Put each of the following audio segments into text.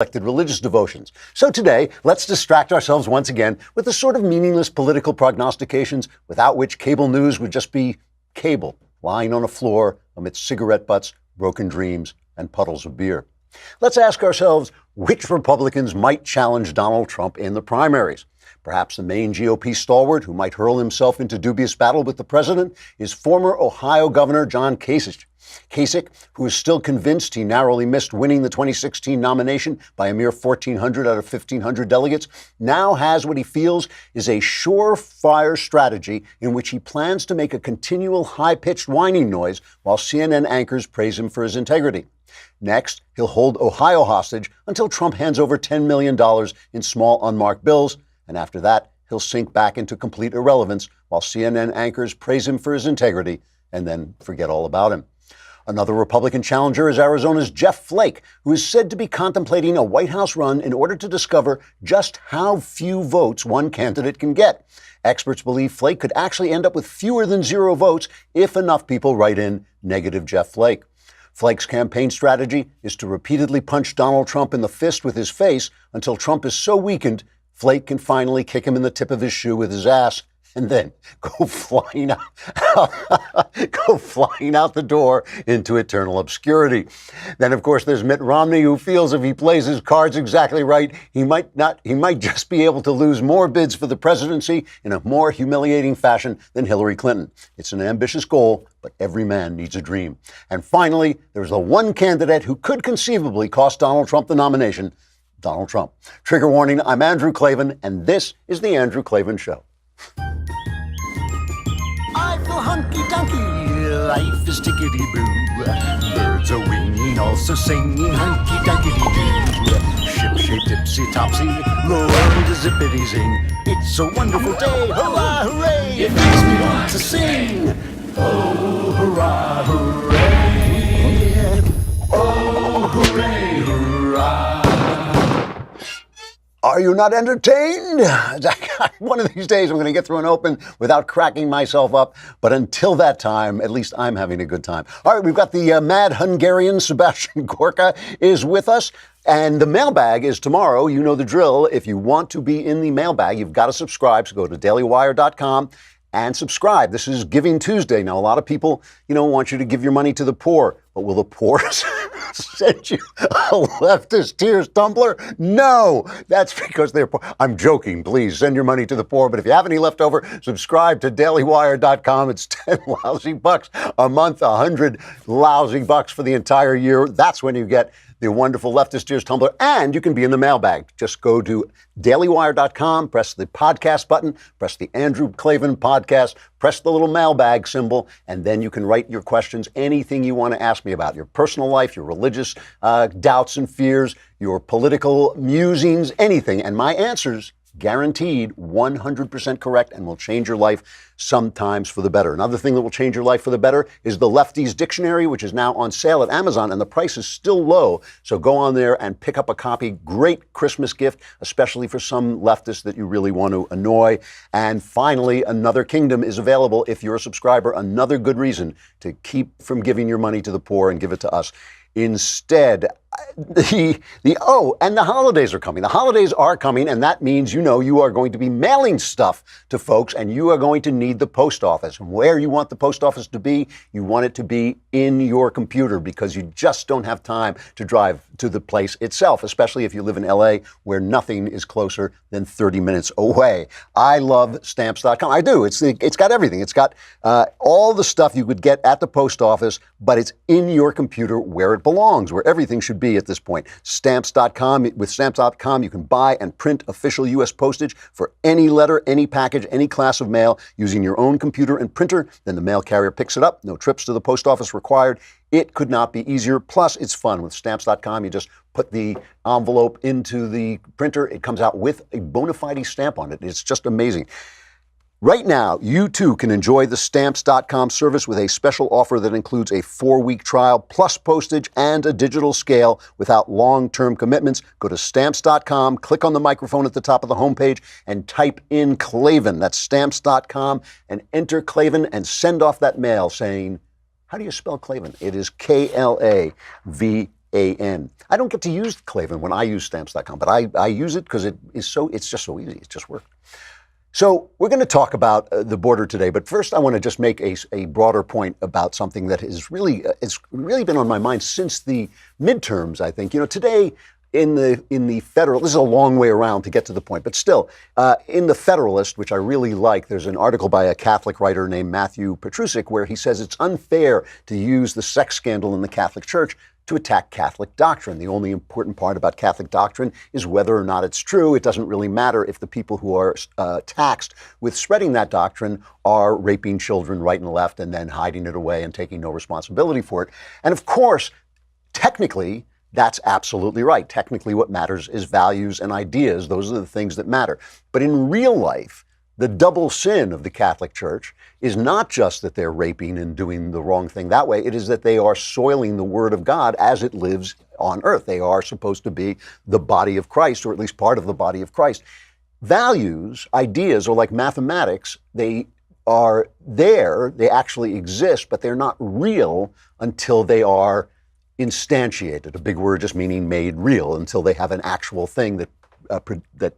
elected religious devotions. So today, let's distract ourselves once again with the sort of meaningless political prognostications without which cable news would just be cable, lying on a floor amidst cigarette butts, broken dreams, and puddles of beer. Let's ask ourselves which Republicans might challenge Donald Trump in the primaries. Perhaps the main GOP stalwart who might hurl himself into dubious battle with the president is former Ohio Governor John Kasich, who is still convinced he narrowly missed winning the 2016 nomination by a mere 1,400 out of 1,500 delegates, now has what he feels is a surefire strategy in which he plans to make a continual high-pitched whining noise while CNN anchors praise him for his integrity. Next, he'll hold Ohio hostage until Trump hands over $10 million in small unmarked bills, and after that, he'll sink back into complete irrelevance while CNN anchors praise him for his integrity and then forget all about him. Another Republican challenger is Arizona's Jeff Flake, who is said to be contemplating a White House run in order to discover just how few votes one candidate can get. Experts believe Flake could actually end up with fewer than 0 votes if enough people write in negative Jeff Flake. Flake's campaign strategy is to repeatedly punch Donald Trump in the fist with his face until Trump is so weakened, Flake can finally kick him in the tip of his shoe with his ass and then go flying out the door into eternal obscurity. Then, of course, there's Mitt Romney, who feels if he plays his cards exactly right, he might just be able to lose more bids for the presidency in a more humiliating fashion than Hillary Clinton. It's an ambitious goal, but every man needs a dream. And finally, there's the one candidate who could conceivably cost Donald Trump the nomination, Donald Trump. Trigger warning, I'm Andrew Klavan, and this is The Andrew Klavan Show. I feel hunky-dunky, life is tickety-boo. Birds are winging, also singing hunky-dunky-doo. Ship-shape, tipsy-topsy, the world is zippity-zing. It's a wonderful day, hurrah, hooray! It makes me want to sing. Oh, hurrah, hooray! Oh, hooray, hurrah! Are you not entertained? One of these days I'm going to get through an open without cracking myself up. But until that time, at least I'm having a good time. All right, we've got the mad Hungarian Sebastian Gorka is with us. And the mailbag is tomorrow. You know the drill. If you want to be in the mailbag, you've got to subscribe. So go to dailywire.com and subscribe. This is Giving Tuesday. Now, a lot of people, want you to give your money to the poor. But will the poor send you a leftist tears tumbler? No, that's because they're poor. I'm joking. Please send your money to the poor. But if you have any left over, subscribe to dailywire.com. It's 10 lousy bucks a month, 100 lousy bucks for the entire year. That's when you get the wonderful leftist tears tumbler, and you can be in the mailbag. Just go to dailywire.com, press the podcast button, press the Andrew Klavan podcast, press the little mailbag symbol, and then you can write your questions, anything you want to ask me about, your personal life, your religious doubts and fears, your political musings, anything. And my answers, guaranteed 100% correct, and will change your life sometimes for the better. Another thing that will change your life for the better is the Lefties Dictionary, which is now on sale at Amazon, and the price is still low. So go on there and pick up a copy. Great Christmas gift, especially for some leftists that you really want to annoy. And finally, Another Kingdom is available if you're a subscriber. Another good reason to keep from giving your money to the poor and give it to us instead. And the holidays are coming. The holidays are coming, and that means, you are going to be mailing stuff to folks, and you are going to need the post office. And where you want the post office to be, you want it to be in your computer, because you just don't have time to drive to the place itself, especially if you live in LA, where nothing is closer than 30 minutes away. I love stamps.com. I do. It's got everything. It's got all the stuff you would get at the post office, but it's in your computer where it belongs, where everything should be at this point. Stamps.com. With Stamps.com, you can buy and print official U.S. postage for any letter, any package, any class of mail using your own computer and printer. Then the mail carrier picks it up. No trips to the post office required. It could not be easier. Plus, it's fun. With Stamps.com, you just put the envelope into the printer. It comes out with a bona fide stamp on it. It's just amazing. Right now, you too can enjoy the Stamps.com service with a special offer that includes a 4-week trial, plus postage and a digital scale without long-term commitments. Go to Stamps.com, click on the microphone at the top of the homepage, and type in Klavan. That's Stamps.com, and enter Klavan and send off that mail saying, how do you spell Klavan? It is Klavan. I don't get to use Klavan when I use stamps.com, but I use it because it's just so easy. It just works. So we're going to talk about the border today, but first I want to just make a broader point about something that is really it's really been on my mind since the midterms. I think today in the Federal, this is a long way around to get to the point, but still in the Federalist, which I really like, there's an article by a Catholic writer named Matthew Petrusik where he says it's unfair to use the sex scandal in the Catholic Church to attack Catholic doctrine. The only important part about Catholic doctrine is whether or not it's true. It doesn't really matter if the people who are taxed with spreading that doctrine are raping children right and left and then hiding it away and taking no responsibility for it. And of course, technically, that's absolutely right. Technically, what matters is values and ideas. Those are the things that matter. But in real life, the double sin of the Catholic Church is not just that they're raping and doing the wrong thing that way. It is that they are soiling the Word of God as it lives on earth. They are supposed to be the body of Christ, or at least part of the body of Christ. Values, ideas are like mathematics. They are there, they actually exist, but they're not real until they are instantiated. A big word just meaning made real, until they have an actual thing that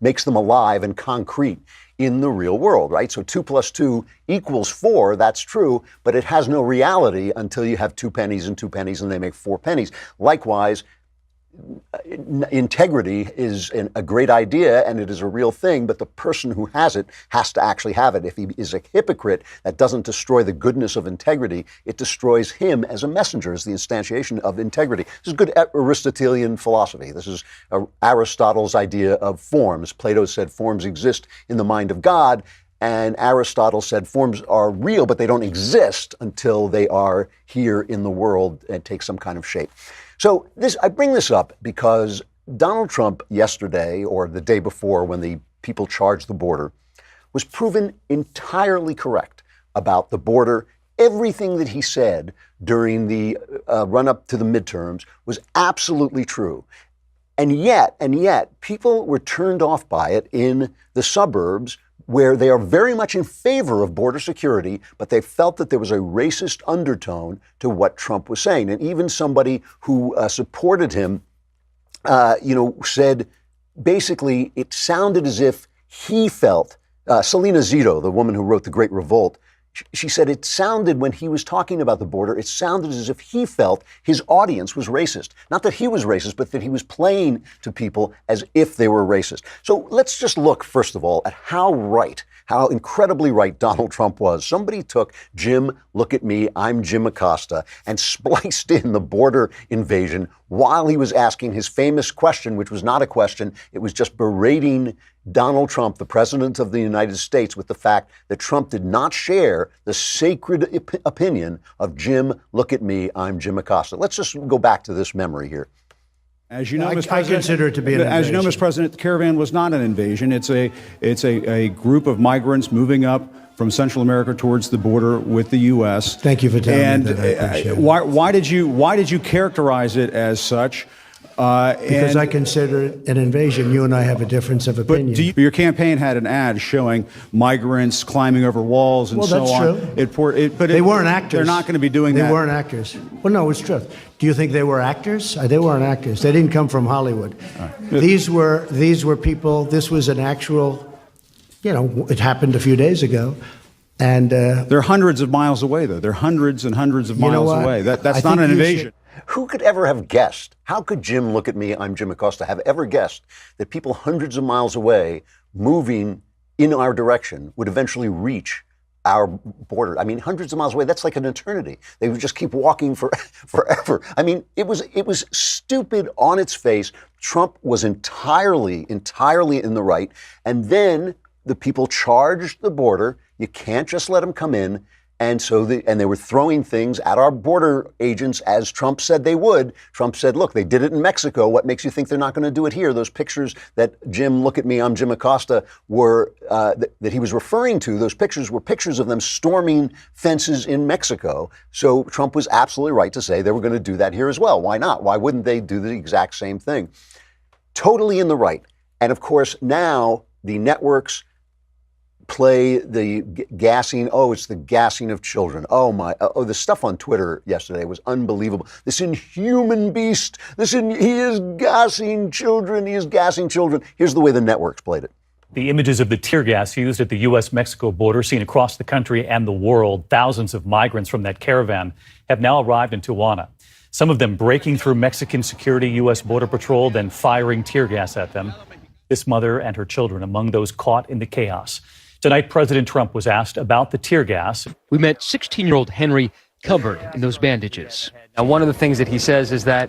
makes them alive and concrete in the real world, right? So 2 + 2 = 4, that's true, but it has no reality until you have 2 pennies and 2 pennies and they make 4 pennies. Likewise, integrity is a great idea and it is a real thing, but the person who has it has to actually have it. If he is a hypocrite, that doesn't destroy the goodness of integrity. It destroys him as a messenger, as the instantiation of integrity. This is good Aristotelian philosophy. This is Aristotle's idea of forms. Plato said forms exist in the mind of God, and Aristotle said forms are real, but they don't exist until they are here in the world and take some kind of shape. So I bring this up because Donald Trump yesterday, or the day before when the people charged the border, was proven entirely correct about the border. Everything that he said during the run-up to the midterms was absolutely true. And yet, people were turned off by it in the suburbs where they are very much in favor of border security, but they felt that there was a racist undertone to what Trump was saying. And even somebody who supported him, said basically it sounded as if he felt, Selena Zito, the woman who wrote The Great Revolt, she said it sounded, when he was talking about the border, it sounded as if he felt his audience was racist. Not that he was racist, but that he was playing to people as if they were racist. So let's just look, first of all, at how incredibly right Donald Trump was. Somebody took Jim, look at me, I'm Jim Acosta, and spliced in the border invasion while he was asking his famous question, which was not a question, it was just berating Donald Trump, the president of the United States, with the fact that Trump did not share the sacred opinion of Jim, look at me, I'm Jim Acosta. Let's just go back to this memory here. As you know, I Mr. President, consider it to be an invasion. As you know, Mr. President, the caravan was not an invasion. It's a group of migrants moving up from Central America towards the border with the U.S. Thank you for telling me that. I appreciate it. Why did you characterize it as such? Because I consider it an invasion. You and I have a difference of opinion. Your campaign had an ad showing migrants climbing over walls and so on. Well, that's true. But they weren't actors. They're not going to be doing that. They weren't actors. Well, no, it's true. Do you think they were actors? They weren't actors. They didn't come from Hollywood. Right. These were people. This was an actual. It happened a few days ago. And they're hundreds of miles away, though. They're hundreds and hundreds of miles away. That's not an invasion. Who could ever have guessed? How could Jim, look at me, I'm Jim Acosta, have ever guessed that people hundreds of miles away moving in our direction would eventually reach our border? I mean, hundreds of miles away, that's like an eternity. They would just keep walking forever. I mean, it was stupid on its face. Trump was entirely in the right. And then the people charged the border. You can't just let them come in. And so they were throwing things at our border agents, as Trump said they would. Trump said, look, they did it in Mexico. What makes you think they're not going to do it here? Those pictures that Jim, look at me, I'm Jim Acosta, were that he was referring to, those pictures were pictures of them storming fences in Mexico. So Trump was absolutely right to say they were going to do that here as well. Why not? Why wouldn't they do the exact same thing? Totally in the right. And of course, now the networks, play the gassing. Oh, it's the gassing of children. Oh my! Oh, the stuff on Twitter yesterday was unbelievable. This inhuman beast. He is gassing children. He is gassing children. Here's the way the networks played it. The images of the tear gas used at the U.S.-Mexico border seen across the country and the world. Thousands of migrants from that caravan have now arrived in Tijuana. Some of them breaking through Mexican security, U.S. Border Patrol, then firing tear gas at them. This mother and her children among those caught in the chaos. Tonight, President Trump was asked about the tear gas. We met 16-year-old Henry covered in those bandages. Now, one of the things that he says is that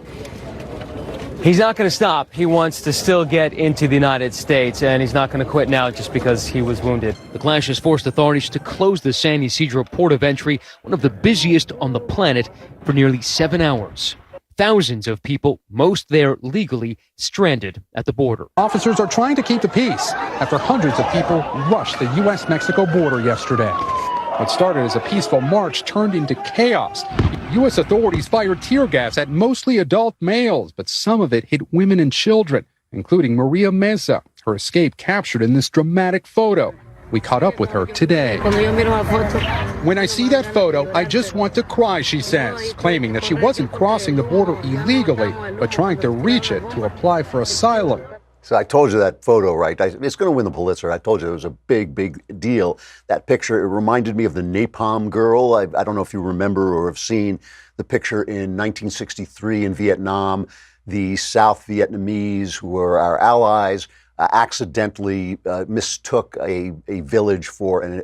he's not going to stop. He wants to still get into the United States, and he's not going to quit now just because he was wounded. The clash has forced authorities to close the San Ysidro port of entry, one of the busiest on the planet, for nearly 7 hours. Thousands of people, most there legally, stranded at the border. Officers are trying to keep the peace after hundreds of people rushed the U.S.-Mexico border yesterday. What started as a peaceful march turned into chaos. U.S. authorities fired tear gas at mostly adult males, but some of it hit women and children, including Maria Meza, her escape captured in this dramatic photo. We caught up with her today. When I see that photo, I just want to cry, she says, claiming that she wasn't crossing the border illegally, but trying to reach it to apply for asylum. So I told you that photo, right? It's going to win the Pulitzer. I told you it was a big, big deal. That picture, it reminded me of the Napalm Girl. I don't know if you remember or have seen the picture in 1963 in Vietnam. The South Vietnamese, who were our allies, accidentally mistook a village for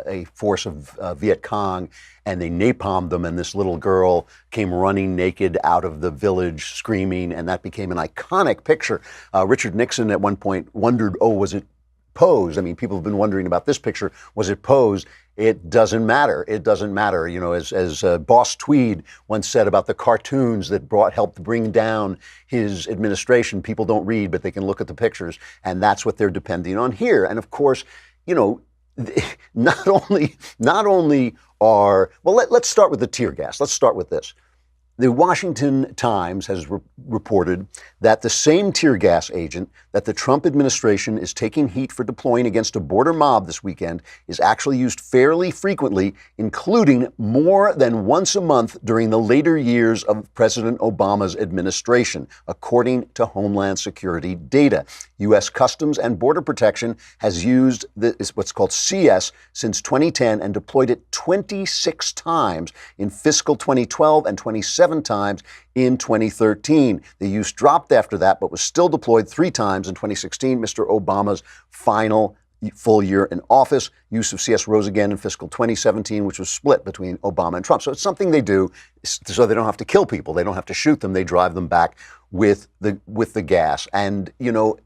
a force of Viet Cong, and they napalmed them, and this little girl came running naked out of the village screaming, and that became an iconic picture. Richard Nixon at one point wondered, oh, was it posed? I mean, people have been wondering about this picture. Was it posed? It doesn't matter. It doesn't matter. You know, as Boss Tweed once said about the cartoons that helped bring down his administration, people don't read, but they can look at the pictures, and that's what they're depending on here. And of course, you know, not only are, well, let's start with the tear gas. Let's start with this. The Washington Times has reported that the same tear gas agent that the Trump administration is taking heat for deploying against a border mob this weekend is actually used fairly frequently, including more than once a month during the later years of President Obama's administration, according to Homeland Security data. U.S. Customs and Border Protection has used what's called CS since 2010 and deployed it 26 times in fiscal 2012 and 27 times in 2013. The use dropped after that, but was still deployed 3 times in 2016, Mr. Obama's final full year in office. Use of CS rose again in fiscal 2017, which was split between Obama and Trump. So it's something they do so they don't have to kill people. They don't have to shoot them. They drive them back with the gas. And, you know,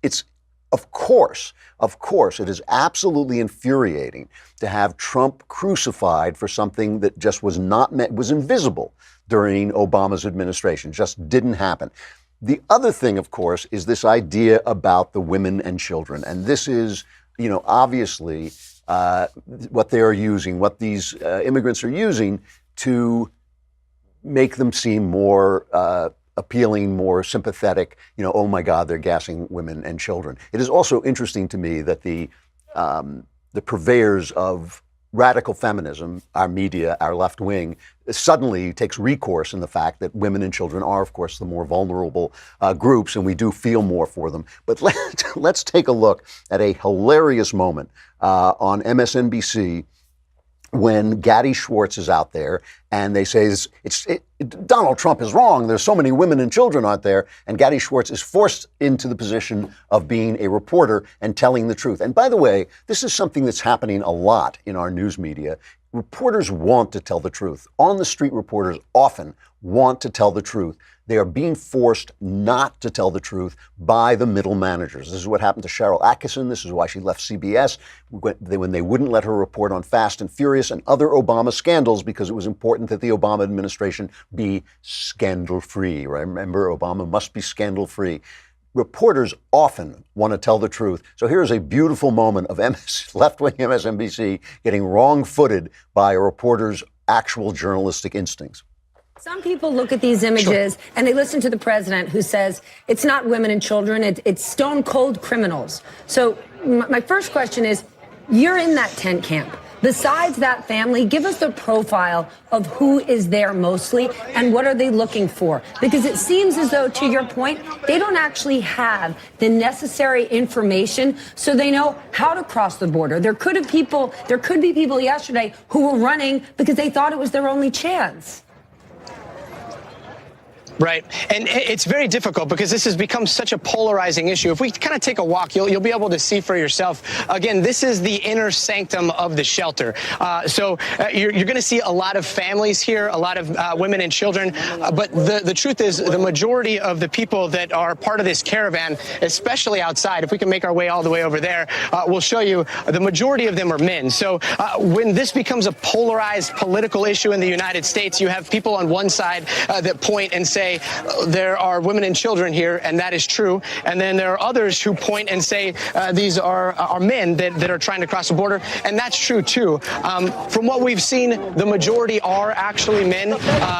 it's of course, it is absolutely infuriating to have Trump crucified for something that just was not meant, was invisible during Obama's administration, just didn't happen. The other thing, of course, is this idea about the women and children. And this is, you know, obviously what they are using, what these immigrants are using to make them seem more appealing, more sympathetic, you know, oh my God, they're gassing women and children. It is also interesting to me that the purveyors of radical feminism, our media, our left wing, suddenly takes recourse in the fact that women and children are, of course, the more vulnerable groups, and we do feel more for them. But let's take a look at a hilarious moment on MSNBC when Gadi Schwartz is out there and they say Donald Trump is wrong. There's so many women and children out there. And Gadi Schwartz is forced into the position of being a reporter and telling the truth. And by the way, this is something that's happening a lot in our news media. Reporters want to tell the truth. On the street, reporters often want to tell the truth. They are being forced not to tell the truth by the middle managers. This is what happened to Sharyl Attkisson. This is why she left CBS when they wouldn't let her report on Fast and Furious and other Obama scandals because it was important that the Obama administration be scandal-free. Right? Remember, Obama must be scandal-free. Reporters often want to tell the truth. So here's a beautiful moment of left-wing MSNBC getting wrong-footed by a reporter's actual journalistic instincts. Some people look at these images and they listen to the president who says it's not women and children, it's stone cold criminals. So my first question is, you're in that tent camp. Besides that family, give us the profile of who is there mostly and what are they looking for? Because it seems as though, to your point, they don't actually have the necessary information so they know how to cross the border. There could be people yesterday who were running because they thought it was their only chance. Right. And it's very difficult because this has become such a polarizing issue. If we kind of take a walk, you'll be able to see for yourself. Again, this is the inner sanctum of the shelter. You're going to see a lot of families here, a lot of women and children. But the truth is the majority of the people that are part of this caravan, especially outside, if we can make our way all the way over there, we'll show you the majority of them are men. So when this becomes a polarized political issue in the United States, you have people on one side that point and say, there are women and children here, and that is true. And then there are others who point and say these are men that are trying to cross the border, and that's true too. From what we've seen, the majority are actually men,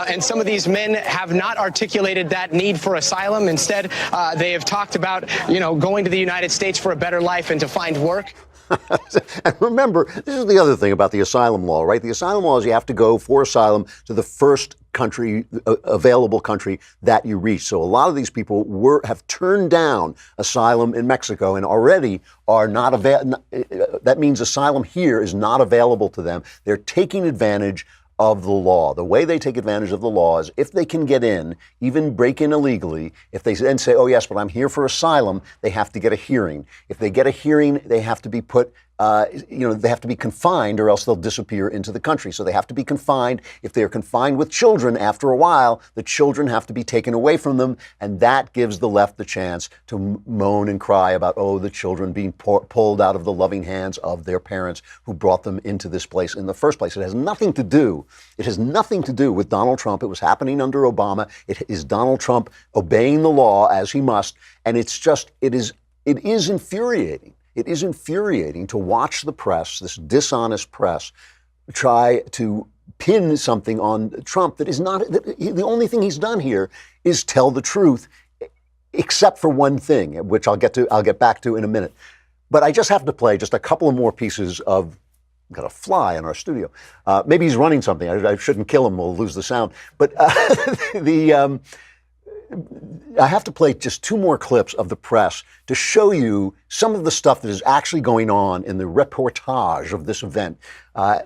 and some of these men have not articulated that need for asylum. Instead, they have talked about, going to the United States for a better life and to find work. And remember, this is the other thing about the asylum law, right? The asylum law is you have to go for asylum to the first country, available country that you reach. So a lot of these people have turned down asylum in Mexico and already are not available. That means asylum here is not available to them. They're taking advantage of the law. The way they take advantage of the law is if they can get in, even break in illegally, if they then say, oh yes, but I'm here for asylum, they have to get a hearing. If they get a hearing, they have to be put they have to be confined or else they'll disappear into the country. So they have to be confined. If they're confined with children, after a while, the children have to be taken away from them. And that gives the left the chance to moan and cry about, the children being pulled out of the loving hands of their parents who brought them into this place in the first place. It has nothing to do with Donald Trump. It was happening under Obama. It is Donald Trump obeying the law as he must. And it is infuriating. It is infuriating to watch the press, this dishonest press, try to pin something on Trump that is not, the only thing he's done here is tell the truth, except for one thing, which I'll get back to in a minute. But I just have to play just a couple of more pieces of, got a fly in our studio. Maybe he's running something. I shouldn't kill him, we'll lose the sound. But I have to play just two more clips of the press to show you some of the stuff that is actually going on in the reportage of this event.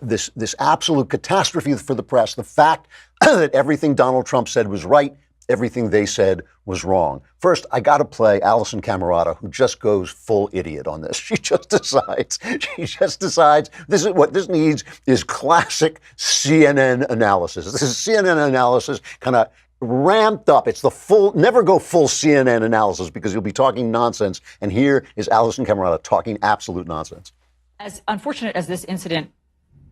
This absolute catastrophe for the press, the fact that everything Donald Trump said was right, everything they said was wrong. First, I got to play Alison Camerata, who just goes full idiot on this. She just decides this is what this needs is classic CNN analysis. This is CNN analysis kind of ramped up. It's the never go full CNN analysis because you'll be talking nonsense. And here is Alison Camerata talking absolute nonsense. As unfortunate as this incident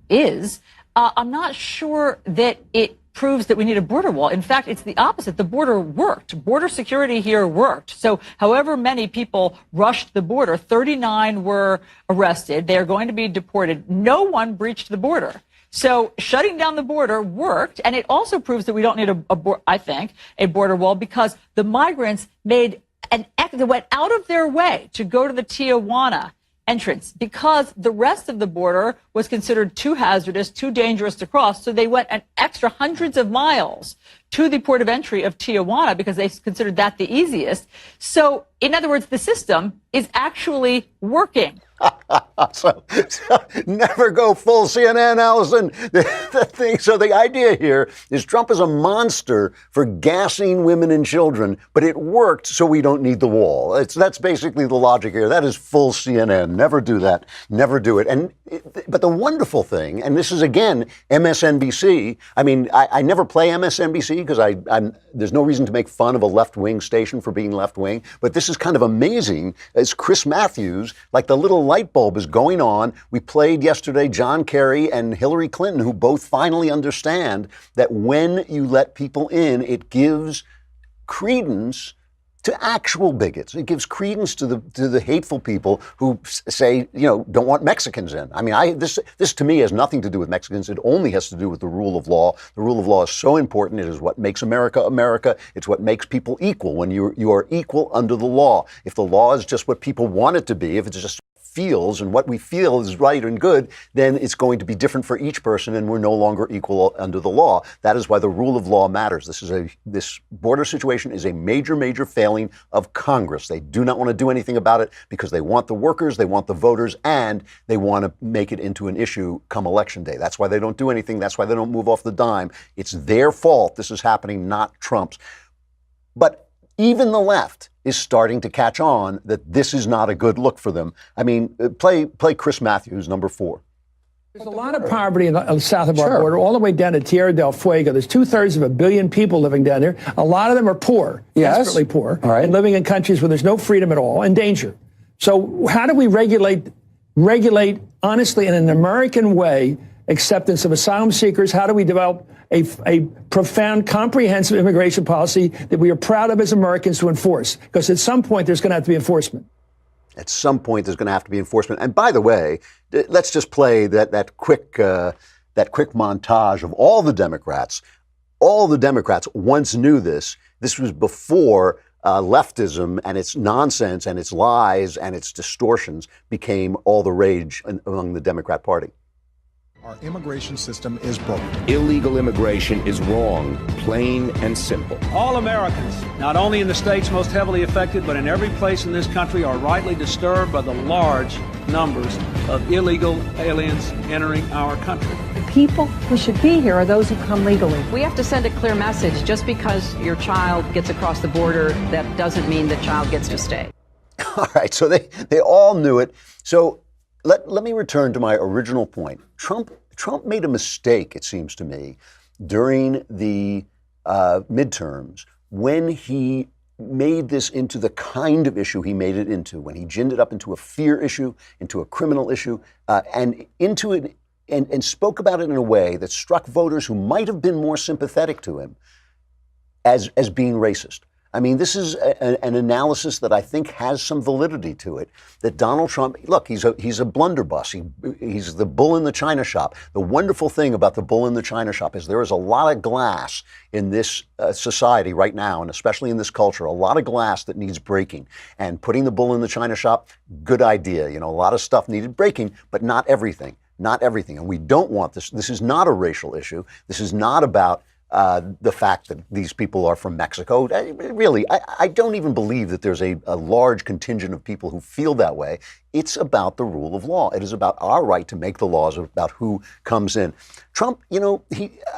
is, I'm not sure that it proves that we need a border wall. In fact, it's the opposite. The border worked. Border security here worked. So however many people rushed the border, 39 were arrested. They are going to be deported. No one breached the border. So shutting down the border worked, and it also proves that we don't need a border wall because the migrants they went out of their way to go to the Tijuana entrance because the rest of the border was considered too hazardous, too dangerous to cross. So they went an extra hundreds of miles to the port of entry of Tijuana because they considered that the easiest. So, in other words, the system is actually working. So never go full CNN, Allison. So the idea here is Trump is a monster for gassing women and children, but it worked, so we don't need the wall. That's basically the logic here. That is full CNN. Never do that. Never do it. But the wonderful thing, and this is again MSNBC. I mean, I never play MSNBC because there's no reason to make fun of a left-wing station for being left-wing. But this is kind of amazing. As Chris Matthews, like the little light bulb is going on. We played yesterday John Kerry and Hillary Clinton, who both finally understand that when you let people in, it gives credence to actual bigots. It gives credence to the hateful people who say, don't want Mexicans in. I mean, this to me has nothing to do with Mexicans. It only has to do with the rule of law. The rule of law is so important. It is what makes America America. It's what makes people equal when you are equal under the law. If the law is just what people want it to be, if it's just feels and what we feel is right and good, then it's going to be different for each person, and we're no longer equal under the law. That is why the rule of law matters. This border situation is a major, major failing of Congress. They do not want to do anything about it because they want the workers, they want the voters, and they want to make it into an issue come election day. That's why they don't do anything. That's why they don't move off the dime. It's their fault this is happening, not Trump's. But even the left is starting to catch on that this is not a good look for them. I mean, play Chris Matthews, number 4. There's a lot of poverty in the south of our border, all the way down to Tierra del Fuego. There's 2/3 of a billion people living down there. A lot of them are poor, desperately poor, and living in countries where there's no freedom at all and danger. So how do we regulate honestly in an American way acceptance of asylum seekers? How do we develop a profound, comprehensive immigration policy that we are proud of as Americans to enforce? Because at some point, there's going to have to be enforcement. At some point, there's going to have to be enforcement. And by the way, let's just play that quick montage of all the Democrats. All the Democrats once knew this. This was before leftism and its nonsense and its lies and its distortions became all the rage among the Democrat Party. Our immigration system is broken. Illegal immigration is wrong, plain and simple. All Americans, not only in the states most heavily affected, but in every place in this country, are rightly disturbed by the large numbers of illegal aliens entering our country. The people who should be here are those who come legally. We have to send a clear message. Just because your child gets across the border, that doesn't mean the child gets to stay. All right, so they all knew it. So let me return to my original point. Trump made a mistake, it seems to me, during the midterms when he made this into the kind of issue he made it into, when he ginned it up into a fear issue, into a criminal issue, and into it, and spoke about it in a way that struck voters who might have been more sympathetic to him as being racist. I mean, this is an analysis that I think has some validity to it, that Donald Trump, look, he's a blunderbuss. He's the bull in the china shop. The wonderful thing about the bull in the china shop is there is a lot of glass in this society right now, and especially in this culture, a lot of glass that needs breaking. And putting the bull in the china shop, good idea. A lot of stuff needed breaking, but not everything. Not everything. And we don't want this. This is not a racial issue. This is not about the fact that these people are from Mexico. I don't even believe that there's a large contingent of people who feel that way. It's about the rule of law. It is about our right to make the laws about who comes in. Trump,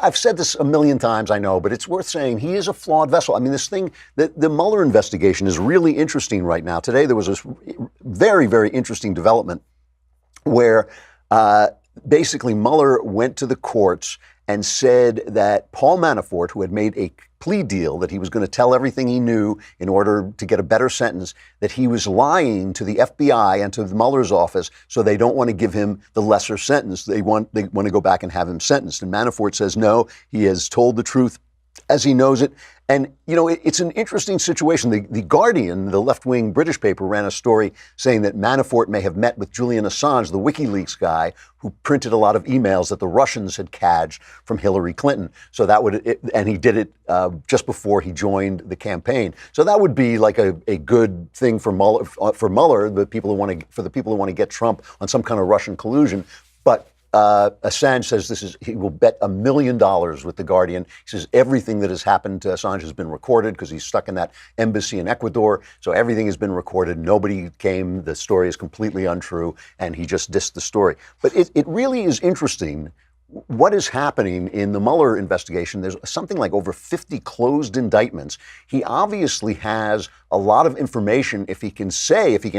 I've said this a million times, I know, but it's worth saying he is a flawed vessel. I mean, this thing, the Mueller investigation is really interesting right now. Today, there was this very, very interesting development where basically Mueller went to the courts and said that Paul Manafort, who had made a plea deal that he was going to tell everything he knew in order to get a better sentence, that he was lying to the FBI and to Mueller's office, so they don't want to give him the lesser sentence. They want to go back and have him sentenced. And Manafort says no, he has told the truth as he knows it. And, it's an interesting situation. The Guardian, the left-wing British paper, ran a story saying that Manafort may have met with Julian Assange, the WikiLeaks guy, who printed a lot of emails that the Russians had cached from Hillary Clinton. So and he did it just before he joined the campaign. So that would be like a good thing for Mueller, for the people who want to get Trump on some kind of Russian collusion. But Assange says he will bet $1 million with The Guardian. He says everything that has happened to Assange has been recorded because he's stuck in that embassy in Ecuador. So everything has been recorded. Nobody came. The story is completely untrue. And he just dissed the story. But it really is interesting what is happening in the Mueller investigation. There's something like over 50 closed indictments. He obviously has a lot of information. If he can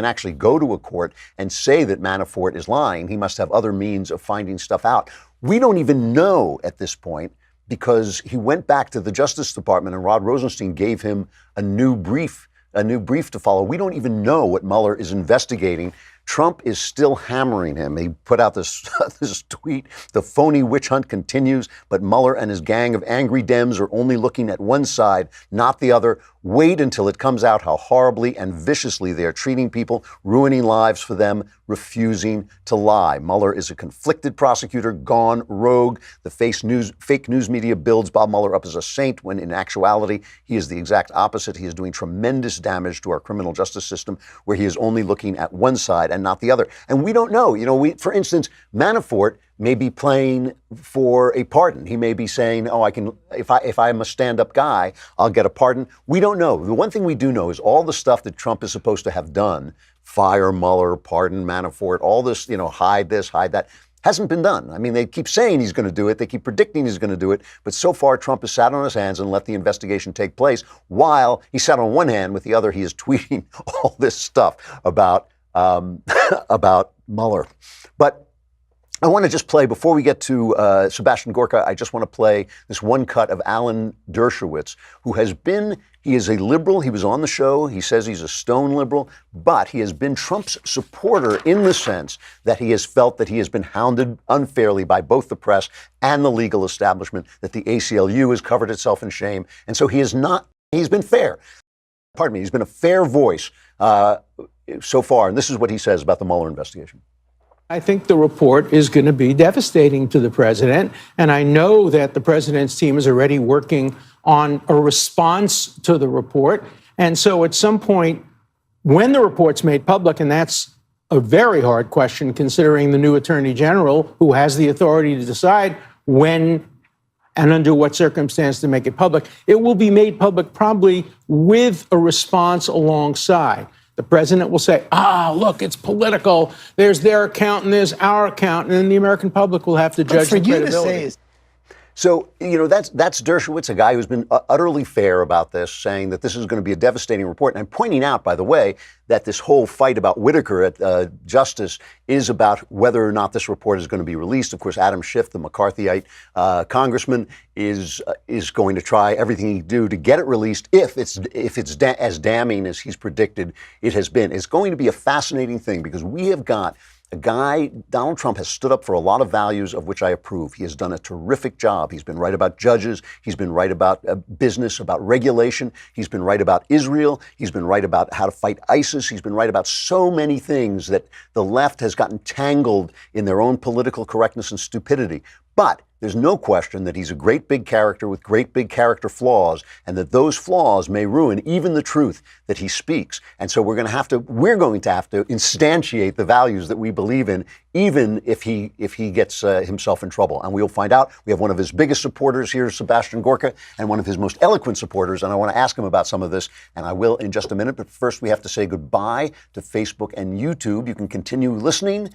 actually go to a court and say that Manafort is lying, he must have other means of finding stuff out. We don't even know at this point because he went back to the Justice Department and Rod Rosenstein gave him a new brief to follow. We don't even know what Mueller is investigating. Trump is still hammering him. He put out this, this tweet, the phony witch hunt continues, but Mueller and his gang of angry Dems are only looking at one side, not the other. Wait until it comes out how horribly and viciously they are treating people, ruining lives for them, refusing to lie. Mueller is a conflicted prosecutor, gone rogue. The fake news media builds Bob Mueller up as a saint when in actuality, he is the exact opposite. He is doing tremendous damage to our criminal justice system where he is only looking at one side and not the other. And we don't know. For instance, Manafort may be playing for a pardon. He may be saying, oh, I can, if I'm a stand-up guy, I'll get a pardon. We don't know. The one thing we do know is all the stuff that Trump is supposed to have done, fire Mueller, pardon Manafort, all this, hide this, hide that, hasn't been done. I mean, they keep saying he's going to do it. They keep predicting he's going to do it. But so far, Trump has sat on his hands and let the investigation take place while he sat on one hand. With the other, he is tweeting all this stuff about Mueller. But I want to just play, before we get to Sebastian Gorka, I just want to play this one cut of Alan Dershowitz, who he is a liberal. He was on the show. He says he's a stone liberal, but he has been Trump's supporter in the sense that he has felt that he has been hounded unfairly by both the press and the legal establishment, that the ACLU has covered itself in shame. And so he's been fair. Pardon me, he's been a fair voice so far. And this is what he says about the Mueller investigation. I think the report is going to be devastating to the president. And I know that the president's team is already working on a response to the report. And so at some point, when the report's made public, and that's a very hard question considering the new attorney general who has the authority to decide when and under what circumstance to make it public, it will be made public probably with a response alongside. The president will say, look, it's political. There's their account and there's our account. And then the American public will have to judge the credibility. So, that's Dershowitz, a guy who's been utterly fair about this, saying that this is going to be a devastating report. And I'm pointing out, by the way, that this whole fight about Whitaker at Justice is about whether or not this report is going to be released. Of course, Adam Schiff, the McCarthyite congressman, is going to try everything he can do to get it released if it's as damning as he's predicted it has been. It's going to be a fascinating thing because we have got a guy, Donald Trump, has stood up for a lot of values of which I approve. He has done a terrific job. He's been right about judges. He's been right about business, about regulation. He's been right about Israel. He's been right about how to fight ISIS. He's been right about so many things that the left has gotten tangled in their own political correctness and stupidity. But there's no question that he's a great big character with great big character flaws, and that those flaws may ruin even the truth that he speaks. And so we're going to have to instantiate the values that we believe in, even if he gets himself in trouble. And we'll find out. We have one of his biggest supporters here, Sebastian Gorka, and one of his most eloquent supporters. And I want to ask him about some of this, and I will in just a minute. But first, we have to say goodbye to Facebook and YouTube. You can continue listening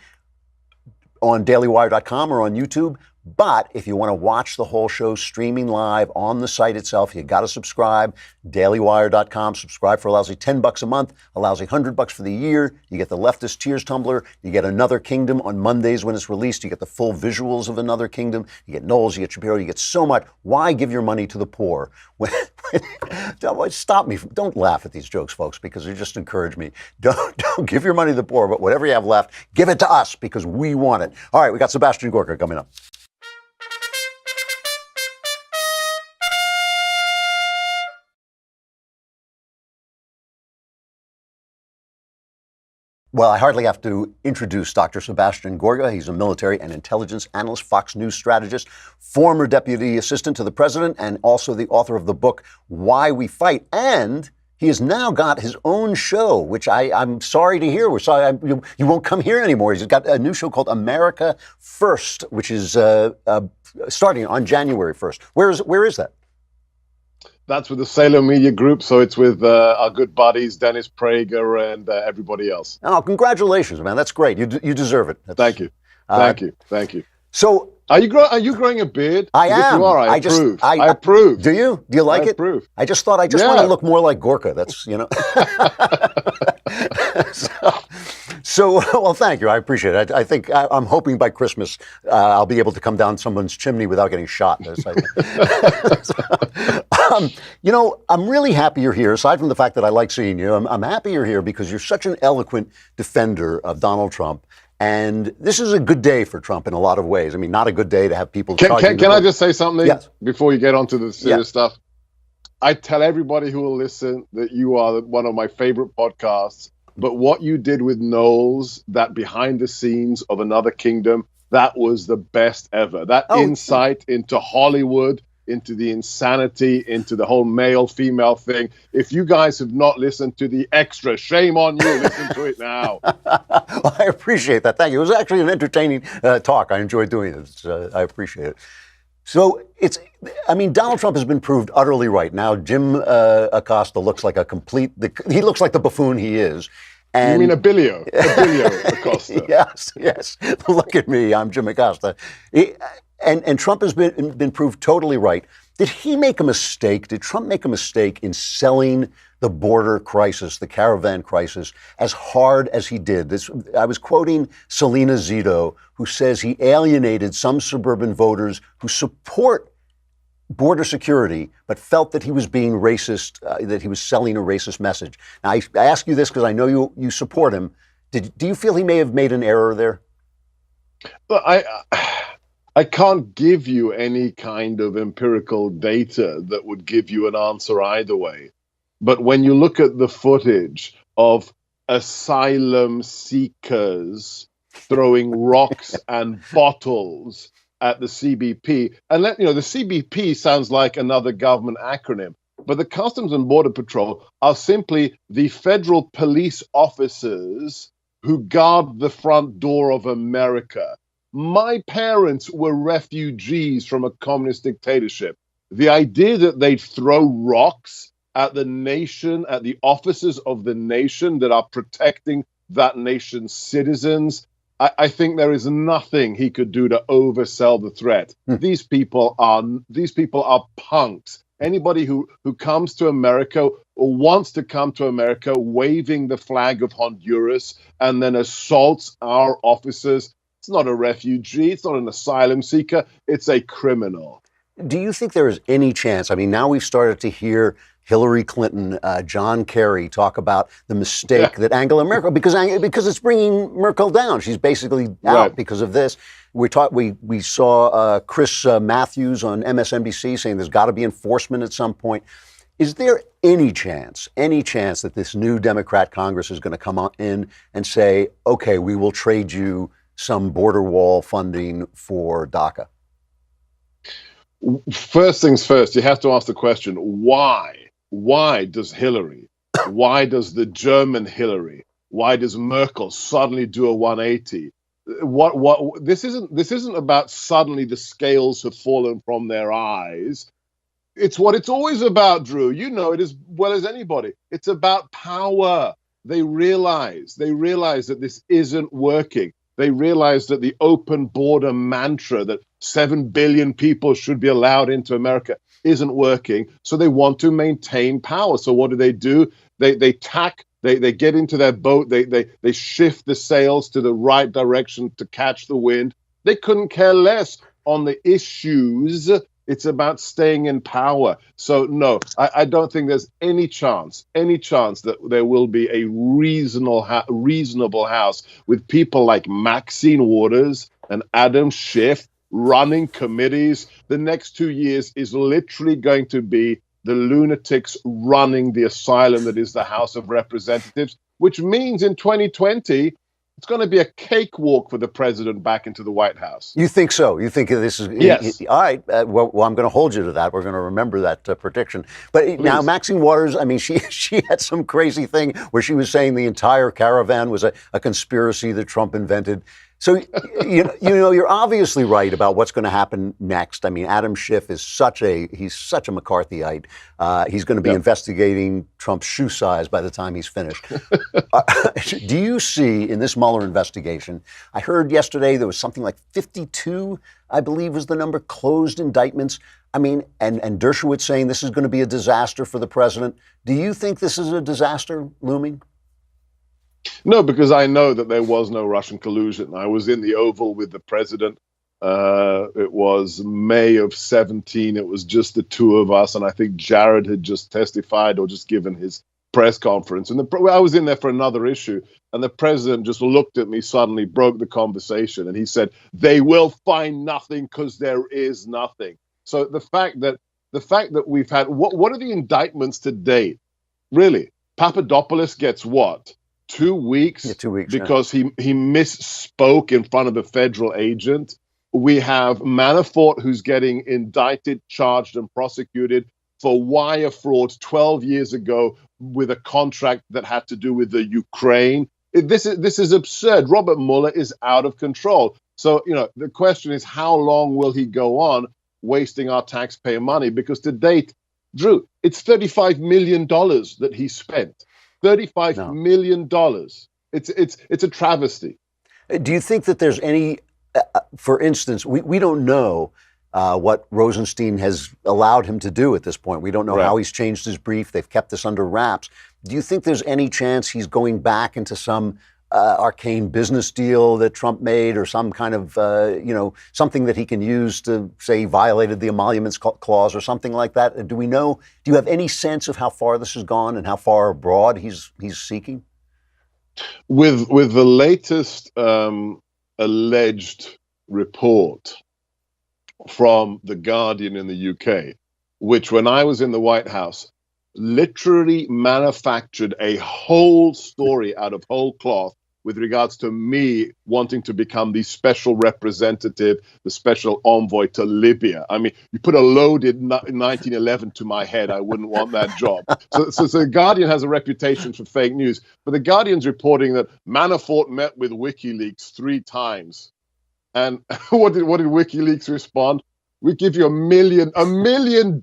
on dailywire.com or on YouTube. But if you want to watch the whole show streaming live on the site itself, you got to subscribe. dailywire.com. Subscribe for a lousy $10 a month, a lousy $100 for the year. You get the Leftist Tears tumbler. You get Another Kingdom on Mondays when it's released. You get the full visuals of Another Kingdom. You get Knowles, you get Shapiro, you get so much. Why give your money to the poor? Stop me. Don't laugh at these jokes, folks, because they just encourage me. Don't give your money to the poor, but whatever you have left, give it to us because we want it. All right, we got Sebastian Gorka coming up. Well, I hardly have to introduce Dr. Sebastian Gorka. He's a military and intelligence analyst, Fox News strategist, former deputy assistant to the president, and also the author of the book, Why We Fight. And he has now got his own show, which I'm sorry to hear. We're sorry you won't come here anymore. He's got a new show called America First, which is starting on January 1st. Where is that? That's with the Salem Media Group, so it's with our good buddies, Dennis Prager and everybody else. Oh, congratulations, man. That's great. You deserve it. Thank you. Thank you. So, are you growing a beard? I am. If you are, I approve. I approve. Do you? Do you like it? Approve. I just thought I want to look more like Gorka. That's, So, well, thank you. I appreciate it. I think I'm hoping by Christmas I'm really happy you're here, aside from the fact that I like seeing you. I'm happy you're here because you're such an eloquent defender of Donald Trump. And this is a good day for Trump in a lot of ways. I mean, not a good day to have people Can I just say something before you get onto the serious stuff? I tell everybody who will listen that you are one of my favorite podcasts. But what you did with Knowles, that behind the scenes of Another Kingdom, that was the best ever. That insight into Hollywood, into the insanity, into the whole male-female thing. If you guys have not listened to the extra, shame on you. Listen to it now. Well, I appreciate that. Thank you. It was actually an entertaining talk. I enjoyed doing it. I appreciate it. So Donald Trump has been proved utterly right. Now, Jim Acosta looks like he looks like the buffoon he is. And, you mean Abilio Acosta? Yes. Look at me. I'm Jim Acosta. And Trump has been proved totally right. Did he make a mistake? Did Trump make a mistake in selling the border crisis, the caravan crisis, as hard as he did? I was quoting Selena Zito, who says he alienated some suburban voters who support border security, but felt that he was being racist, that he was selling a racist message. Now, I ask you this because I know you support him. Do you feel he may have made an error there? Well, I can't give you any kind of empirical data that would give you an answer either way. But when you look at the footage of asylum seekers throwing rocks and bottles at the CBP, and the CBP sounds like another government acronym, but the Customs and Border Patrol are simply the federal police officers who guard the front door of America. My parents were refugees from a communist dictatorship. The idea that they'd throw rocks at the nation, at the officers of the nation that are protecting that nation's citizens, I think there is nothing he could do to oversell the threat. These people are punks. Anybody who comes to America or wants to come to America waving the flag of Honduras and then assaults our officers, it's not a refugee, it's not an asylum seeker, it's a criminal. Do you think there is any chance? I mean, now we've started to hear Hillary Clinton, John Kerry talk about the mistake that Angela Merkel, because it's bringing Merkel down. She's basically out because of this. We saw Chris Matthews on MSNBC saying there's got to be enforcement at some point. Is there any chance that this new Democrat Congress is going to come in and say, okay, we will trade you some border wall funding for DACA? First things first, you have to ask the question, why? Why does Hillary, why does the German Hillary, why does Merkel suddenly do a 180? This isn't about suddenly the scales have fallen from their eyes. It's what it's always about, Drew. You know it as well as anybody. It's about power. They realize that this isn't working. They realize that the open border mantra that 7 billion people should be allowed into America isn't working. So they want to maintain power. So what do? They get into their boat. They shift the sails to the right direction to catch the wind. They couldn't care less on the issues. It's about staying in power. So no, I don't think there's any chance that there will be a reasonable House with people like Maxine Waters and Adam Schiff running committees. The next 2 years is literally going to be the lunatics running the asylum that is the House of Representatives, which means in 2020, it's going to be a cakewalk for the president back into the White House. You think so? You think this is... Yes. All right. Well, I'm going to hold you to that. We're going to remember that prediction. But now, Maxine Waters, I mean, she had some crazy thing where she was saying the entire caravan was a conspiracy that Trump invented. So, you're obviously right about what's going to happen next. I mean, Adam Schiff is he's such a McCarthyite. He's going to be investigating Trump's shoe size by the time he's finished. Do you see in this Mueller investigation, I heard yesterday there was something like 52, I believe was the number, closed indictments. I mean, and Dershowitz saying this is going to be a disaster for the president. Do you think this is a disaster looming? No, because I know that there was no Russian collusion. I was in the Oval with the president. It was May of 17. It was just the two of us, and I think Jared had just testified or just given his press conference. And I was in there for another issue, and the president just looked at me suddenly, broke the conversation, and he said, "They will find nothing because there is nothing." So the fact that we've had what are the indictments to date? Really, Papadopoulos gets what? 2 weeks? Yeah, 2 weeks. Because he misspoke in front of a federal agent. We have Manafort, who's getting indicted, charged, and prosecuted for wire fraud 12 years ago with a contract that had to do with the Ukraine. This is absurd. Robert Mueller is out of control. So, the question is, how long will he go on wasting our taxpayer money? Because to date, Drew, it's $35 million that he spent. $35 million. It's a travesty. Do you think that there's any, for instance, we don't know what Rosenstein has allowed him to do at this point. We don't know how he's changed his brief. They've kept this under wraps. Do you think there's any chance he's going back into some arcane business deal that Trump made, or some kind of, something that he can use to say he violated the emoluments clause or something like that? Do we know? Do you have any sense of how far this has gone and how far abroad he's seeking? With the latest alleged report from The Guardian in the UK, which when I was in the White House, literally manufactured a whole story out of whole cloth with regards to me wanting to become the special representative, the special envoy to Libya. I mean, you put a loaded 1911 to my head, I wouldn't want that job. So The Guardian has a reputation for fake news, but The Guardian's reporting that Manafort met with WikiLeaks 3 times. And what did WikiLeaks respond? We give you $1 million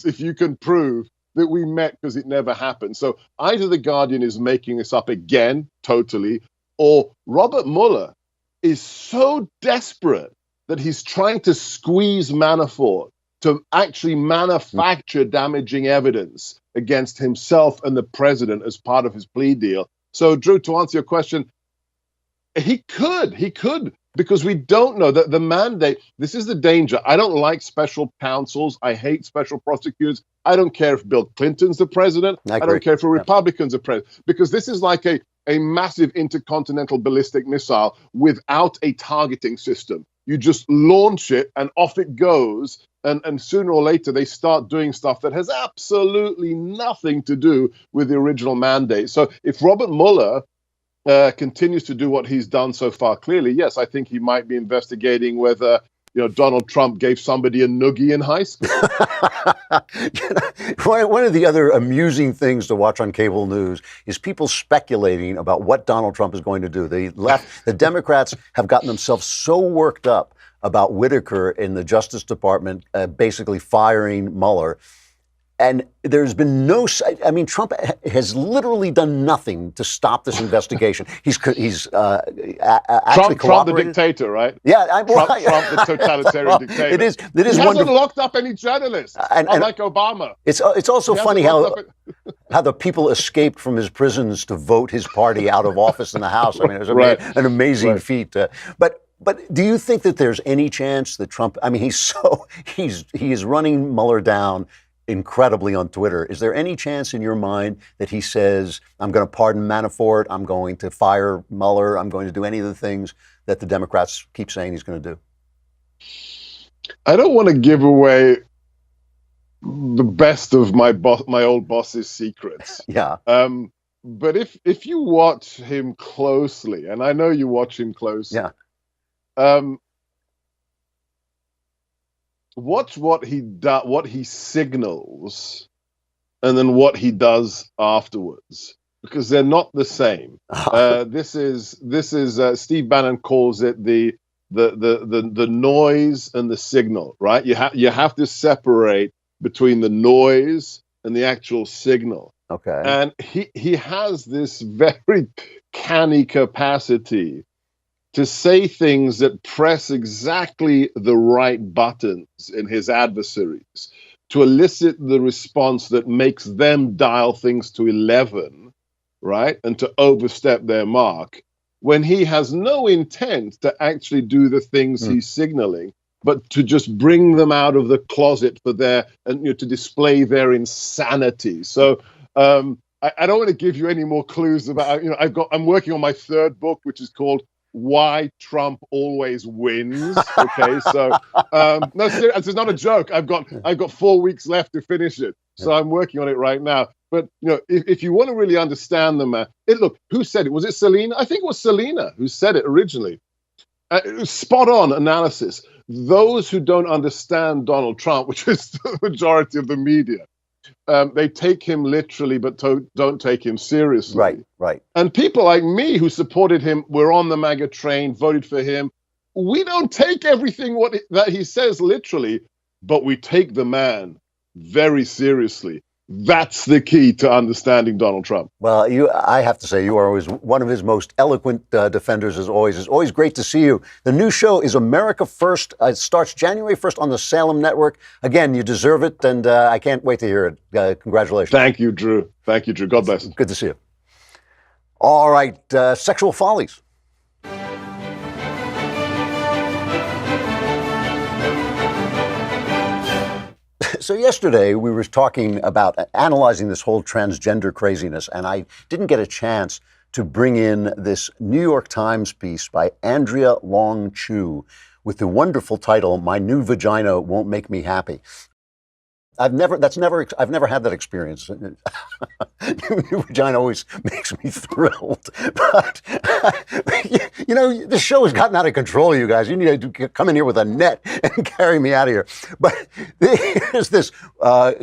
if you can prove that we met, because it never happened. So either The Guardian is making this up again, totally, or Robert Mueller is so desperate that he's trying to squeeze Manafort to actually manufacture damaging evidence against himself and the president as part of his plea deal. So, Drew, to answer your question, he could, because we don't know that the mandate. This is the danger. I don't like special counsels. I hate special prosecutors. I don't care if Bill Clinton's the president. I don't care if a Republican's the president, because this is like a massive intercontinental ballistic missile without a targeting system. You just launch it and off it goes. And sooner or later, they start doing stuff that has absolutely nothing to do with the original mandate. So if Robert Mueller continues to do what he's done so far, clearly, yes, I think he might be investigating whether Donald Trump gave somebody a noogie in high school. One of the other amusing things to watch on cable news is people speculating about what Donald Trump is going to do. The Democrats have gotten themselves so worked up about Whitaker in the Justice Department basically firing Mueller. And there's been Trump has literally done nothing to stop this investigation. He's actually Trump the dictator, right? Yeah, Trump the totalitarian dictator. It is he hasn't wonderful. Locked up any journalists, unlike Obama. It's also funny how the people escaped from his prisons to vote his party out of office in the House. I mean, it was an amazing feat. But do you think that there's any chance that Trump? I mean, he is running Mueller down incredibly on Twitter. Is there any chance in your mind that he says, I'm going to pardon Manafort, I'm going to fire Mueller, I'm going to do any of the things that the Democrats keep saying he's going to do? I don't want to give away the best of my old boss's secrets. Yeah. But if you watch him closely, and I know you watch him closely, watch what he signals, and then what he does afterwards, because they're not the same. This is Steve Bannon calls it the noise and the signal, right? You have to separate between the noise and the actual signal. Okay. And he has this very canny capacity to say things that press exactly the right buttons in his adversaries, to elicit the response that makes them dial things to 11, right? And to overstep their mark. when he has no intent to actually do the things he's signaling, but to just bring them out of the closet for their, and to display their insanity. So I don't want to give you any more clues about, I'm working on my third book, which is called Why Trump Always Wins. Okay, so no, this is not a joke. I've got 4 weeks left to finish it, so I'm working on it right now. But if you want to really understand the man, look, who said it? Was it Selena? I think it was Selena who said it originally. It was spot on analysis. Those who don't understand Donald Trump, which is the majority of the media, they take him literally, but don't take him seriously. Right. And people like me who supported him, were on the MAGA train, voted for him. We don't take everything that he says literally, but we take the man very seriously. That's the key to understanding Donald Trump. Well, I have to say, you are always one of his most eloquent defenders, as always. It's always great to see you. The new show is America First. It starts January 1st on the Salem Network. Again, you deserve it, and I can't wait to hear it. Congratulations. Thank you, Drew. Thank you, Drew. God bless. Good to see you. All right, sexual follies. So yesterday we were talking about analyzing this whole transgender craziness, and I didn't get a chance to bring in this New York Times piece by Andrea Long Chu with the wonderful title, "My New Vagina Won't Make Me Happy." I've never had that experience. New vagina always makes me thrilled. But, this show has gotten out of control, you guys. You need to come in here with a net and carry me out of here. But there's this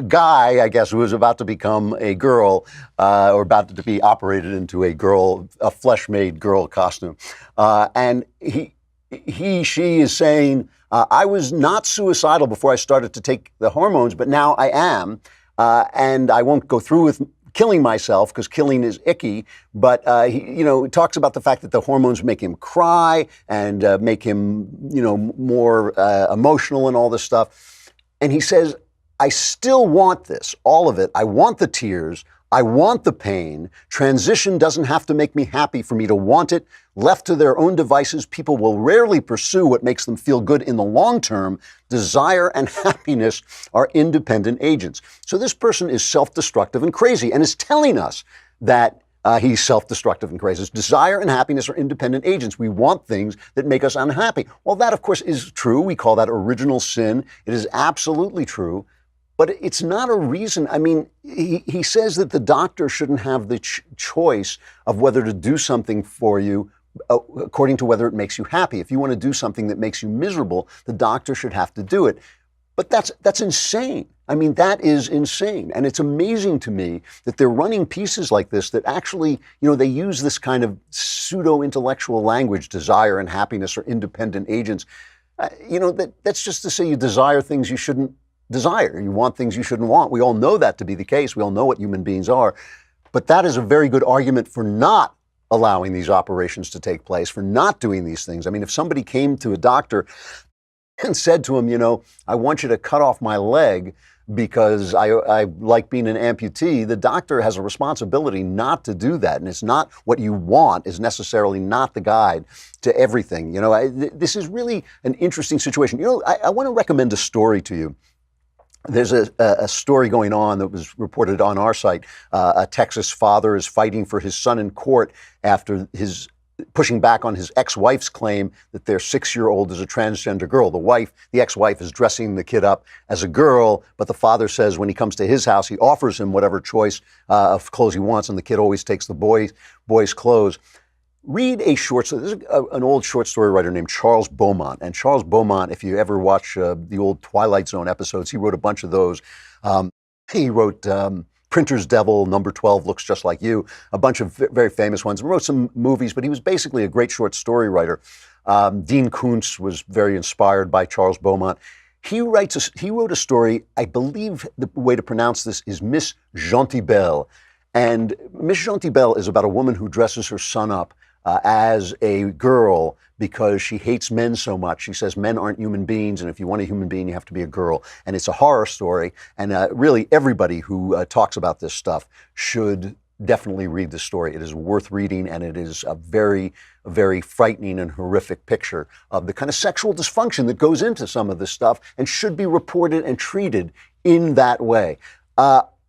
guy, I guess, who is about to become a girl, or about to be operated into a flesh-made girl costume. And she is saying, I was not suicidal before I started to take the hormones, but now I am. And I won't go through with killing myself because killing is icky. But, he talks about the fact that the hormones make him cry and make him, more emotional and all this stuff. And he says, I still want this, all of it. I want the tears. I want the pain. Transition doesn't have to make me happy for me to want it. Left to their own devices, people will rarely pursue what makes them feel good in the long term. Desire and happiness are independent agents. So this person is self-destructive and crazy and is telling us that he's self-destructive and crazy. Desire and happiness are independent agents. We want things that make us unhappy. Well, that, of course, is true. We call that original sin. It is absolutely true. But it's not a reason. I mean, he says that the doctor shouldn't have the choice of whether to do something for you according to whether it makes you happy. If you want to do something that makes you miserable, the doctor should have to do it. But that's insane. I mean, that is insane. And it's amazing to me that they're running pieces like this that actually, they use this kind of pseudo-intellectual language, desire and happiness are independent agents. That's just to say you desire things you shouldn't desire. You want things you shouldn't want. We all know that to be the case. We all know what human beings are. But that is a very good argument for not allowing these operations to take place, for not doing these things. I mean, if somebody came to a doctor and said to him, I want you to cut off my leg because I like being an amputee, the doctor has a responsibility not to do that. And it's not what you want is necessarily not the guide to everything. This is really an interesting situation. I want to recommend a story to you. There's a story going on that was reported on our site. A Texas father is fighting for his son in court after pushing back on his ex-wife's claim that their 6-year-old is a transgender girl. The ex-wife is dressing the kid up as a girl, but the father says when he comes to his house, he offers him whatever choice of clothes he wants, and the kid always takes the boy's clothes. Read a short story. There's an old short story writer named Charles Beaumont. And Charles Beaumont, if you ever watch the old Twilight Zone episodes, he wrote a bunch of those. He wrote Printer's Devil, Number 12 Looks Just Like You, a bunch of very famous ones. He wrote some movies, but he was basically a great short story writer. Dean Koontz was very inspired by Charles Beaumont. He wrote a story, I believe the way to pronounce this is Miss Gentibelle. And Miss Gentibelle is about a woman who dresses her son up as a girl because she hates men so much. She says men aren't human beings, and if you want a human being, you have to be a girl. And it's a horror story, and really everybody who talks about this stuff should definitely read the story. It is worth reading, and it is a very, very frightening and horrific picture of the kind of sexual dysfunction that goes into some of this stuff and should be reported and treated in that way.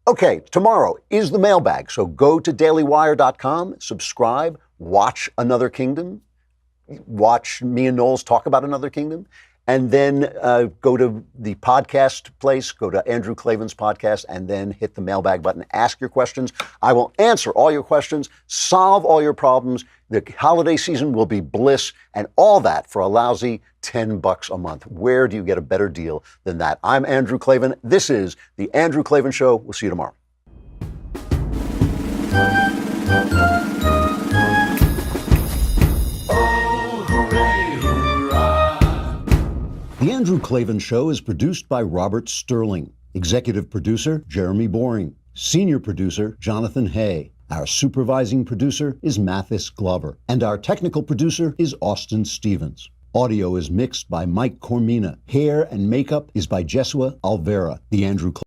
Okay, tomorrow is the mailbag. So go to dailywire.com, subscribe, watch Another Kingdom, watch me and Knowles talk about Another Kingdom, and then go to the podcast place, go to Andrew Klavan's podcast, and then hit the mailbag button. Ask your questions. I will answer all your questions, solve all your problems. The holiday season will be bliss, and all that for a lousy $10 a month. Where do you get a better deal than that? I'm Andrew Klavan. This is The Andrew Klavan Show. We'll see you tomorrow. The Andrew Klavan Show is produced by Robert Sterling. Executive producer, Jeremy Boring. Senior producer, Jonathan Hay. Our supervising producer is Mathis Glover. And our technical producer is Austin Stevens. Audio is mixed by Mike Cormina. Hair and makeup is by Jesua Alvera. The Andrew